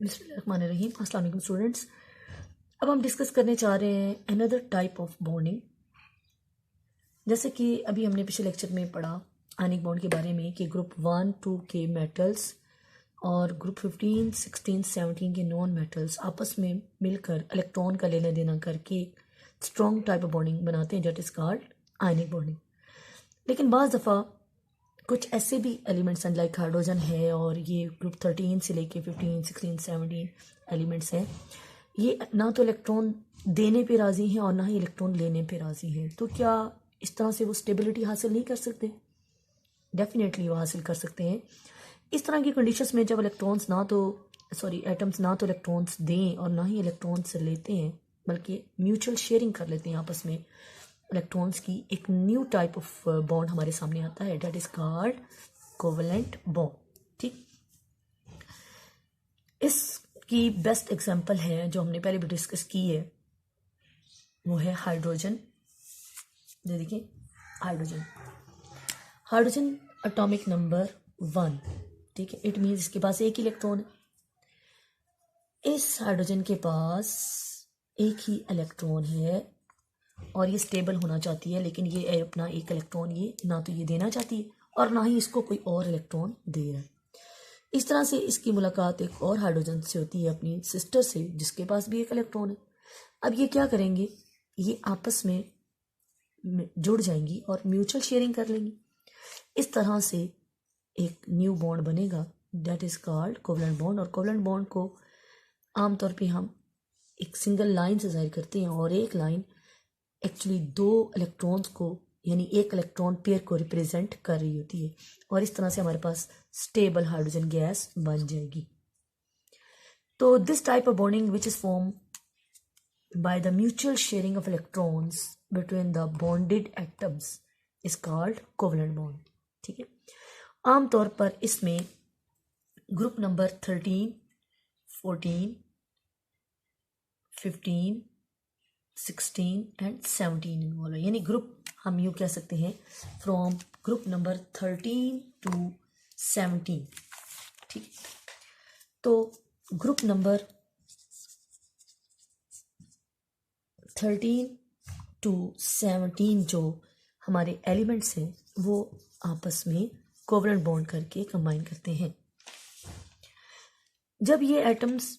बिस्मिल्लाहिर्रहमानिर्रहीम। अस्सलाम वालेकुम स्टूडेंट्स। अब हम डिस्कस करने चाह रहे हैं अनदर टाइप ऑफ बॉन्डिंग। जैसे कि अभी हमने पिछले लेक्चर में पढ़ा आयनिक बॉन्ड के बारे में कि ग्रुप 1-2 के मेटल्स और ग्रुप 15, 16, 17 के नॉन मेटल्स आपस में मिलकर इलेक्ट्रॉन का लेना देना करके स्ट्रॉन्ग टाइप ऑफ बॉन्डिंग बनाते हैं, that is called ionic bonding. लेकिन बाज़ दफ़ा कुछ ऐसे भी एलिमेंट्स हैं लाइक हाइड्रोजन है और ये ग्रुप 13 से लेके 15, 16, 17 एलिमेंट्स हैं, ये ना तो इलेक्ट्रॉन देने पे राज़ी हैं और ना ही इलेक्ट्रॉन लेने पे राज़ी हैं। तो क्या इस तरह से वो स्टेबिलिटी हासिल नहीं कर सकते? डेफिनेटली वो हासिल कर सकते हैं। इस तरह की कंडीशंस में जब एटम्स ना तो इलेक्ट्रॉन्स दें और ना ही इलेक्ट्रॉन्स लेते हैं, बल्कि म्यूचुअल शेयरिंग कर लेते हैं आपस में इलेक्ट्रॉन्स की, एक न्यू टाइप ऑफ बॉन्ड हमारे सामने आता है, that is called covalent bond. ठीक, इसकी बेस्ट एग्जांपल है जो हमने पहले भी डिस्कस की है, वो है हाइड्रोजन। ये देखिए हाइड्रोजन एटॉमिक नंबर 1। ठीक है, इट मीन्स इसके पास एक इलेक्ट्रॉन है। इस हाइड्रोजन के पास एक ही इलेक्ट्रॉन है और ये स्टेबल होना चाहती है, लेकिन ये अपना एक इलेक्ट्रॉन ये ना तो ये देना चाहती है और ना ही इसको कोई और इलेक्ट्रॉन दे रहा है। इस तरह से इसकी मुलाकात एक और हाइड्रोजन से होती है, अपनी सिस्टर से, जिसके पास भी एक इलेक्ट्रॉन है। अब ये क्या करेंगे, ये आपस में जुड़ जाएंगी और म्यूचुअल शेयरिंग कर लेंगी। इस तरह से एक न्यू बॉन्ड बनेगा, that is called covalent bond. और कोवेलेंट बॉन्ड को आमतौर पे हम एक सिंगल लाइन से जाहिर करते हैं और एक लाइन एक्चुअली दो इलेक्ट्रॉन्स को, यानी एक इलेक्ट्रॉन पेयर को रिप्रेजेंट कर रही होती है और इस तरह से हमारे पास स्टेबल हाइड्रोजन गैस बन जाएगी। तो this type of bonding which is form by the mutual sharing of electrons between the bonded atoms is called covalent bond. ठीक है, आमतौर पर इसमें ग्रुप नंबर 13, 14, 15, 16 एंड 17 इन्वॉल्व है। यानी ग्रुप हम यूँ कह सकते हैं फ्रॉम ग्रुप नंबर 13 to 17। ठीक, तो ग्रुप नंबर 13 to 17 जो हमारे एलिमेंट्स हैं वो आपस में कोवेलेंट बॉन्ड करके कंबाइन करते हैं। जब ये एटम्स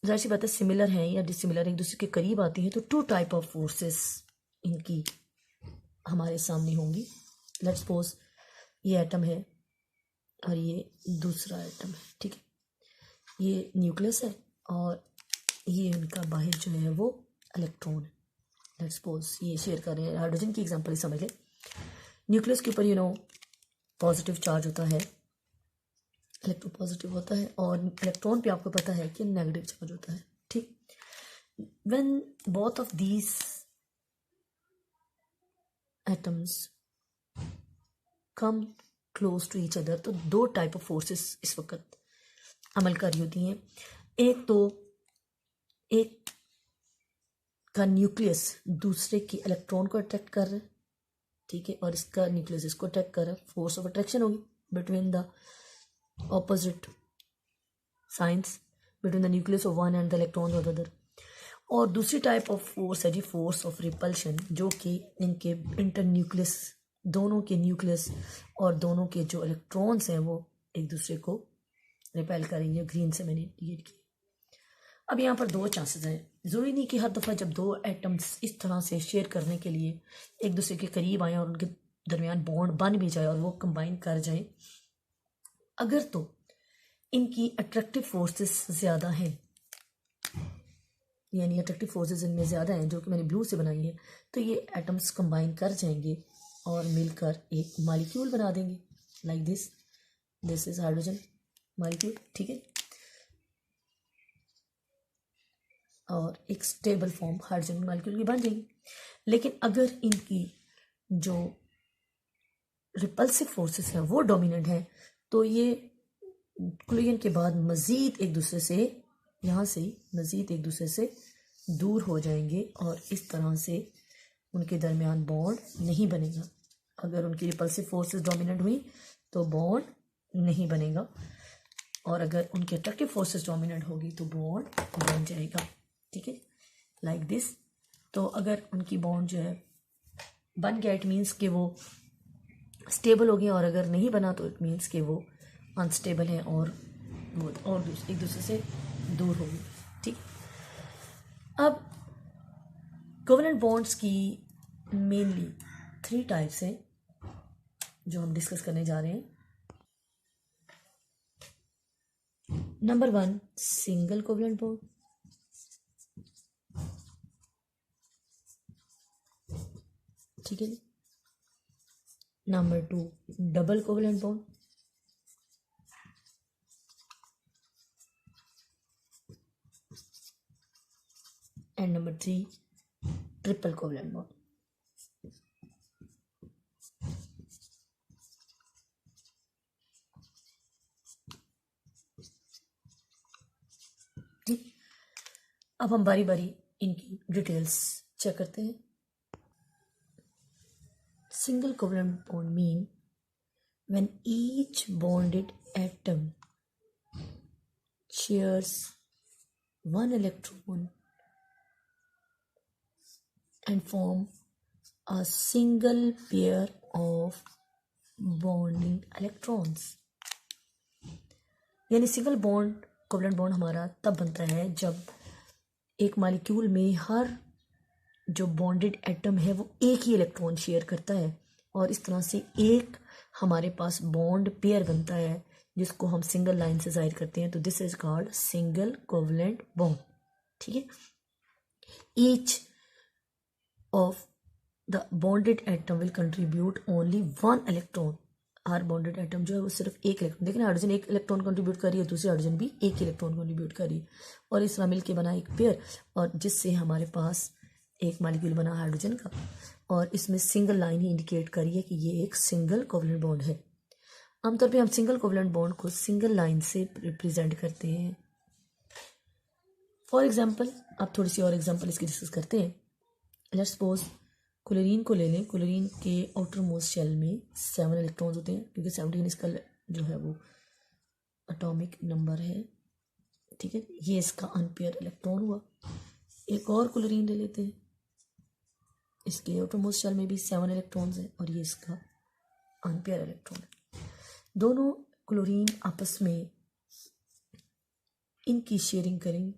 ज़ाहिर सी बात है सिमिलर हैं या डिसिमिलर एक दूसरे के करीब आती हैं, तो टू टाइप ऑफ फोर्सेस इनकी हमारे सामने होंगी। लेट्स सपोज ये एटम है और ये दूसरा एटम है। ठीक है, ये न्यूक्लियस है और ये उनका बाहर जो है वो इलेक्ट्रॉन है। लेट्स सपोज ये शेयर कर रहे हैं, हाइड्रोजन की एग्जांपल समझ ले। न्यूक्लियस के ऊपर पॉजिटिव चार्ज होता है, इलेक्ट्रोपॉजिटिव होता है, और इलेक्ट्रॉन पे आपको पता है कि नेगेटिव चार्ज होता है। ठीक, when both of these atoms come close to each other, तो दो टाइप ऑफ फोर्सेस इस वक्त अमल कर रही होती हैं। एक तो एक का न्यूक्लियस दूसरे के इलेक्ट्रॉन को अट्रैक्ट कर रहा है, ठीक है, और इसका न्यूक्लियस इसको अट्रैक्ट कर रहा है। फोर्स ऑफ अट्रैक्शन होगी between the opposite signs between the nucleus of one and the electron of the other। और दूसरी टाइप ऑफ फोर्स है जी फोर्स ऑफ रिपल्शन, जो कि इनके इंटर न्यूक्लियस, दोनों के न्यूक्लियस और दोनों के जो इलेक्ट्रॉन्स हैं वो एक दूसरे को रिपेल करेंगे। ग्रीन से मैंने इंडिकेट किया। अब यहाँ पर दो चांसेस हैं। ज़रूरी नहीं कि हर दफ़ा जब दो एटम्स इस तरह से शेयर करने के लिए एक दूसरे के करीब आएँ और उनके दरमियान बॉन्ड बन भी जाए और वो कंबाइन कर जाएं, अगर तो इनकी अट्रैक्टिव फोर्सेस ज़्यादा हैं, यानी अट्रैक्टिव फोर्सेस इनमें ज़्यादा हैं जो कि मैंने ब्लू से बनाई है, तो ये एटम्स कंबाइन कर जाएंगे और मिलकर एक मॉलिक्यूल बना देंगे like this is hydrogen molecule. ठीक है, और एक स्टेबल फॉर्म हाइड्रोजन मॉलिक्यूल की बन जाएगी। लेकिन अगर इनकी जो रिपल्सिव फोर्सेस हैं वो डोमिनेंट हैं, तो ये कोलिजन के बाद मज़ीद एक दूसरे से, यहाँ से मज़ीद एक दूसरे से दूर हो जाएंगे और इस तरह से उनके दरमियान बॉन्ड नहीं बनेगा। अगर उनकी रिपल्सिव फोर्सेस डोमिनेंट हुई तो बॉन्ड नहीं बनेगा। और अगर उनके अट्रैक्टिव फोर्सेस डोमिनेंट होगी तो बॉन्ड बन जाएगा, ठीक है, लाइक दिस। तो अगर उनकी बॉन्ड जो है बन गया इट मीन्स कि वो स्टेबल हो गया, और अगर नहीं बना तो इट मीन्स कि वो अनस्टेबल है और वो और एक दूसरे से दूर होगी, ठीक। अब कोवेलेंट बॉन्ड्स की मेनली 3 टाइप्स हैं जो हम डिस्कस करने जा रहे हैं। नंबर 1 सिंगल कोवेलेंट बॉन्ड, ठीक है। Number 2 double covalent bond, and number 3 triple covalent bond. ठीक, अब हम बारी बारी इनकी डिटेल्स चेक करते हैं। Single covalent bond mean when each bonded atom shares one electron and form a single pair of bonding electrons। यानी सिंगल बॉन्ड कोवेलेंट बॉन्ड हमारा तब बनता है जब एक मॉलिक्यूल में हर जो बॉन्डेड एटम है वो एक ही इलेक्ट्रॉन शेयर करता है, और इस तरह से एक हमारे पास बॉन्ड पेयर बनता है जिसको हम सिंगल लाइन से जाहिर करते हैं। तो this is called single covalent bond, ठीक है। Each of the bonded atom will contribute only 1 electron. Her bonded atom जो है वो सिर्फ एक इलेक्ट्रॉन, देखिए हाइड्रोजन एक इलेक्ट्रॉन कंट्रीब्यूट कर रही है, दूसरी हाइड्रोजन भी एक इलेक्ट्रॉन कंट्रीब्यूट कर रही है, और इस तरह मिलकर बना एक पेयर, और जिससे हमारे पास एक मॉलिक्यूल बना हाइड्रोजन का, और इसमें सिंगल लाइन ही इंडिकेट करिए कि ये एक सिंगल कोवेलेंट बॉन्ड है। आमतौर पे हम सिंगल कोवेलेंट बॉन्ड को सिंगल लाइन से रिप्रेजेंट करते हैं। फॉर एग्जांपल, अब थोड़ी सी और एग्जांपल इसकी डिस्कस करते हैं। लेट्स सपोज क्लोरीन को ले लें। क्लोरीन के आउटर मोस्ट शेल में 7 इलेक्ट्रॉन्स होते हैं, क्योंकि 17 इसका जो है वो एटॉमिक नंबर है, ठीक है। ये इसका अनपेयर इलेक्ट्रॉन हुआ। एक और क्लोरीन ले लेते हैं, इसके आउटरमोस्ट शेल में भी 7 इलेक्ट्रॉन्स हैं, और ये इसका अनपेयर इलेक्ट्रॉन है। दोनों क्लोरीन आपस में इनकी शेयरिंग करेंगे,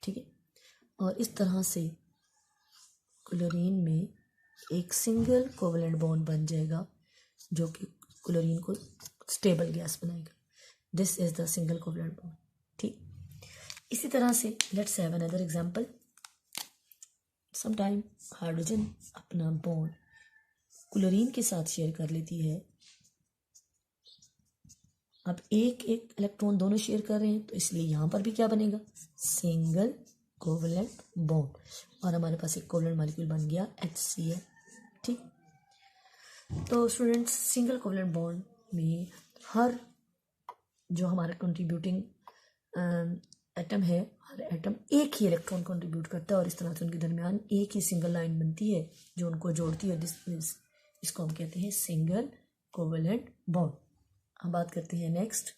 ठीक है, और इस तरह से क्लोरीन में एक सिंगल कोवेलेंट बॉन्ड बन जाएगा जो कि क्लोरीन को स्टेबल गैस बनाएगा। This is the single covalent bond, ठीक। इसी तरह से let's have another example. Sometime hydrogen अपना बॉन्ड क्लोरीन के साथ शेयर कर लेती है। अब एक एक इलेक्ट्रॉन दोनों शेयर कर रहे हैं, तो इसलिए यहाँ पर भी क्या बनेगा, सिंगल कोवेलेंट बॉन्ड, और हमारे पास एक कोवेलेंट मॉलिक्यूल बन गया HCl, ठीक। तो स्टूडेंट्स, सिंगल कोवेलेंट बॉन्ड में हर जो हमारा कंट्रीब्यूटिंग एटम है, हर एटम एक ही इलेक्ट्रॉन कंट्रीब्यूट करता है, और इस तरह से उनके दरमियान एक ही सिंगल लाइन बनती है जो उनको जोड़ती है। इसको हम कहते हैं सिंगल कोवेलेंट बॉन्ड। हम बात करते हैं next.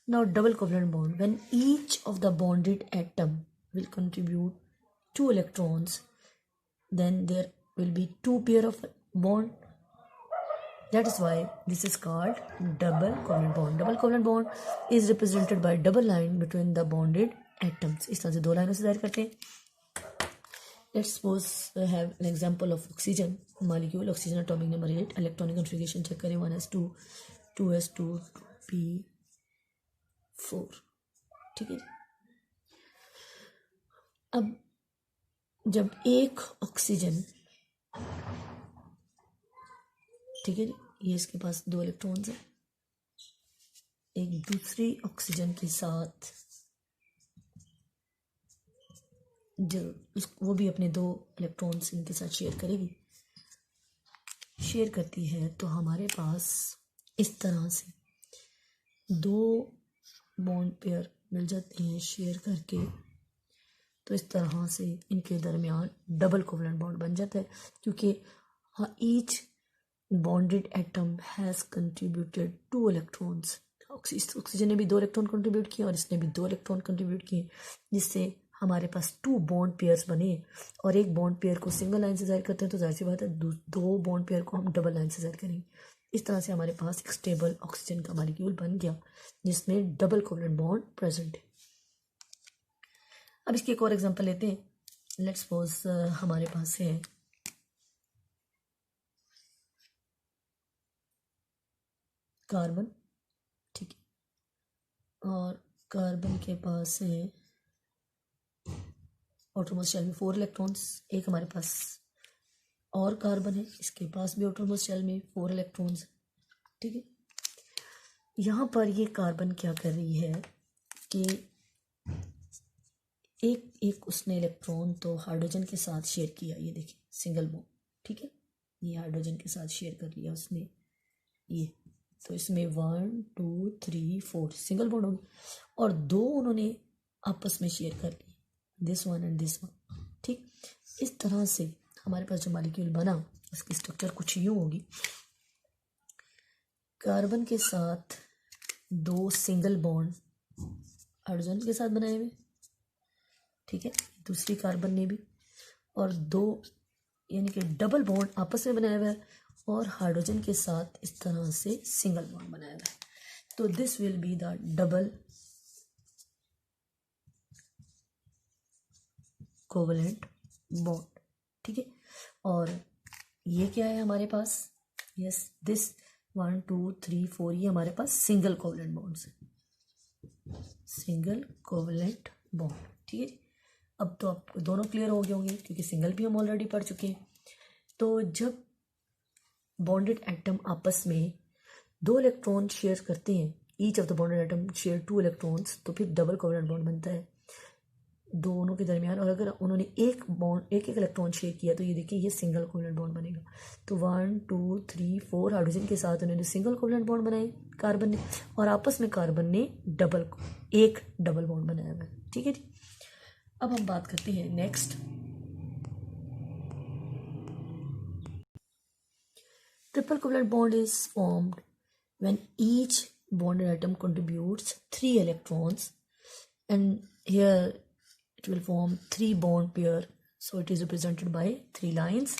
Now double covalent bond, when each of the bonded atom will contribute 2 electrons, then there will be 2 pair of bond. That is why this is called double covalent bond. Double covalent bond is represented by double line between the bonded atoms. इस तरह से 2 लाइनों से जाहिर करते हैं। Let's suppose have an example of oxygen molecule. Oxygen atomic number 8. Electronic configuration check करें, 1s2, 2s2, 2p4, ठीक है। अब जब एक ऑक्सीजन, ठीक है, ये इसके पास 2 इलेक्ट्रॉन्स हैं, एक दूसरी ऑक्सीजन के साथ जो वो भी अपने 2 इलेक्ट्रॉन्स इनके साथ शेयर करेगी, शेयर करती है, तो हमारे पास इस तरह से 2 बॉन्ड पेयर मिल जाते हैं शेयर करके। तो इस तरह से इनके दरमियान डबल कोवेलेंट बॉन्ड बन जाता है, क्योंकि each bonded atom has contributed 2 electrons. Oxygen ने भी 2 इलेक्ट्रॉन कंट्रीब्यूट किए और इसने भी 2 इलेक्ट्रॉन कंट्रीब्यूट किए, जिससे हमारे पास 2 बॉन्ड पेयर्स बने। और एक बॉन्ड पेयर को सिंगल लाइन से जाहिर करते हैं तो जाहिर सी बात है 2 बॉन्ड पेयर को हम डबल लाइन से जाहिर करेंगे। इस तरह से हमारे पास एक स्टेबल ऑक्सीजन का मॉलिक्यूल बन गया जिसमें डबल कोवलेंट बॉन्ड प्रेजेंट है। अब इसकी एक और एग्जांपल लेते हैं। लेट्स सपोज हमारे पास है कार्बन, ठीक है, और कार्बन के पास है आउटरमोस्ट शेल में 4 इलेक्ट्रॉन्स। एक हमारे पास और कार्बन है, इसके पास भी आउटरमोस्ट शेल में 4 इलेक्ट्रॉन्स, ठीक है। यहाँ पर ये कार्बन क्या कर रही है कि एक उसने इलेक्ट्रॉन तो हाइड्रोजन के साथ शेयर किया, ये देखिए सिंगल बॉन्ड, ठीक है, ये हाइड्रोजन के साथ शेयर कर लिया उसने ये, तो इसमें 1 2 3 4 सिंगल बॉन्ड होगी, और 2 उन्होंने आपस में शेयर कर लिए, this one and this one, ठीक। इस तरह से हमारे पास जो मॉलिक्यूल बना उसकी स्ट्रक्चर कुछ यूँ होगी। कार्बन के साथ 2 सिंगल बॉन्ड हाइड्रोजन के साथ बनाए हुए, ठीक है, दूसरी कार्बन ने भी, और 2 यानी कि डबल बॉन्ड आपस में बनाया हुआ है, और हाइड्रोजन के साथ इस तरह से सिंगल बॉन्ड बनाया हुआ है। तो this will be the double covalent bond, ठीक है। और ये क्या है हमारे पास, यस दिस 1 2 3 4 ये हमारे पास सिंगल कोवलेंट बॉन्ड्स है, सिंगल कोवलेंट बॉन्ड, ठीक है जी। अब तो आपको दोनों क्लियर हो गए होंगे क्योंकि सिंगल भी हम ऑलरेडी पढ़ चुके हैं। तो जब बॉन्डेड एटम आपस में 2 इलेक्ट्रॉन शेयर करते हैं, each of the bonded atom share 2 electrons, तो फिर डबल कोवलेंट बॉन्ड बनता है दोनों के दरमियान। और अगर उन्होंने एक इलेक्ट्रॉन शेयर किया तो ये देखिए ये सिंगल कोवलेंट बॉन्ड बनेगा। तो 1 2 3 4 हाइड्रोजन के साथ उन्होंने सिंगल कोवलेंट बॉन्ड बनाए कार्बन ने, और आपस में कार्बन ने एक डबल बॉन्ड बनाया हुआ है, ठीक है जी। अब हम बात करते हैं next, triple covalent bond is formed when each bonded atom contributes 3 electrons, and here it will form 3 bond pair, so it is represented by 3 lines।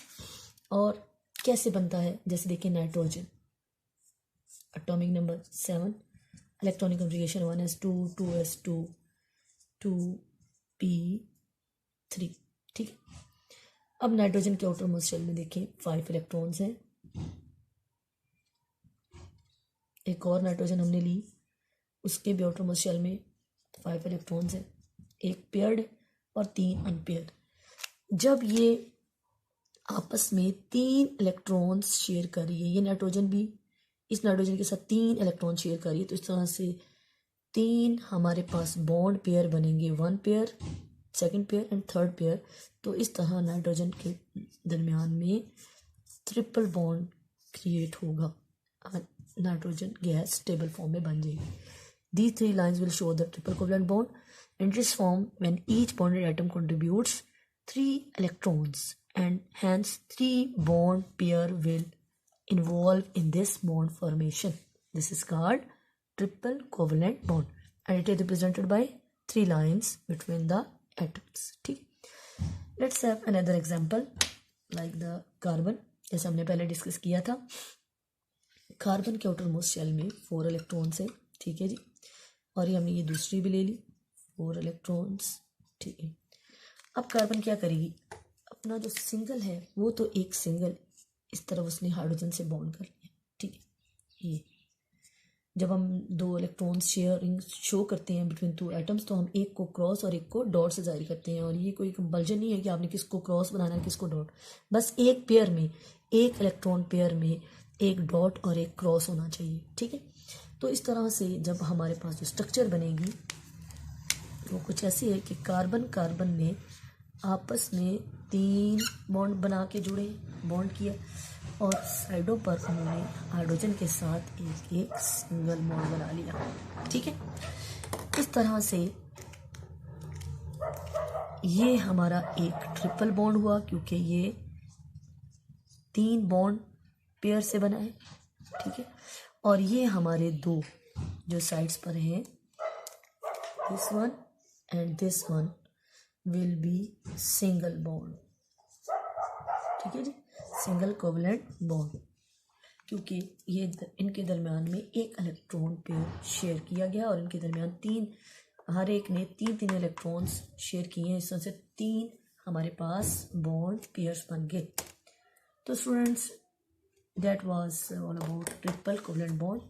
और कैसे बनता है, जैसे देखिए nitrogen atomic number 7, electronic configuration 1s2 2s2 2p3, ठीक है। अब nitrogen के आउटरमोस्ट शेल में देखिए 5 इलेक्ट्रॉन्स हैं। एक और नाइट्रोजन हमने ली, उसके भी आउटरमोस्ट शेल में 5 इलेक्ट्रॉन्स हैं, एक पेयर्ड और 3 अनपेयर्ड। जब ये आपस में 3 इलेक्ट्रॉन्स शेयर कर रही है, ये नाइट्रोजन भी इस नाइट्रोजन के साथ 3 इलेक्ट्रॉन शेयर कर रही है, तो इस तरह से 3 हमारे पास बॉन्ड पेयर बनेंगे, 1 pair, 2nd pair and 3rd pair. तो इस तरह नाइट्रोजन के दरमियान में ट्रिपल बॉन्ड क्रिएट होगा, नाइट्रोजन गैस स्टेबल फॉर्म में बन जाएगी। These 3 lines will show the triple covalent bond, and it is formed when each bonded atom contributes 3 electrons, and hence 3 bond pair will involve in this bond formation. This is called triple covalent bond, and it is represented by 3 lines between the atoms. ठीक, let's have another example like the carbon, जैसे हमने पहले discuss किया था। Carbon के outer most shell में 4 electrons है, ठीक है जी, और ये हमने ये दूसरी भी ले ली 4 इलेक्ट्रॉन्स, ठीक है। अब कार्बन क्या करेगी, अपना जो सिंगल है वो तो एक सिंगल इस तरफ उसने हाइड्रोजन से बॉन्ड कर लिया, ठीक है। ये जब हम 2 इलेक्ट्रॉन्स शेयरिंग शो करते हैं बिटवीन 2 एटम्स, तो हम एक को क्रॉस और एक को डॉट से जारी करते हैं, और ये कोई कंपल्जन नहीं है कि आपने किसको क्रॉस बनाना है किसको डॉट, बस एक पेयर में, एक इलेक्ट्रॉन पेयर में एक डॉट और एक क्रॉस होना चाहिए, ठीक है। तो इस तरह से जब हमारे पास जो स्ट्रक्चर बनेगी वो कुछ ऐसी है कि कार्बन ने आपस में 3 बॉन्ड बना के जुड़े, बॉन्ड किया, और साइडों पर उन्होंने हाइड्रोजन के साथ एक सिंगल बॉन्ड बना लिया, ठीक है। इस तरह से ये हमारा एक ट्रिपल बॉन्ड हुआ, क्योंकि ये 3 बॉन्ड पेयर से बना है, ठीक है। और ये हमारे दो जो साइड्स पर हैं, this one and this one will be single bond, ठीक है जी, सिंगल कोवलेंट बॉन्ड, क्योंकि ये इनके दरमियान में एक इलेक्ट्रॉन पेयर शेयर किया गया और इनके दरमियान हर एक ने तीन इलेक्ट्रॉन्स शेयर किए हैं, इसमें से 3 हमारे पास बॉन्ड पेयर्स बन गए। तो students, that was all about triple covalent bond.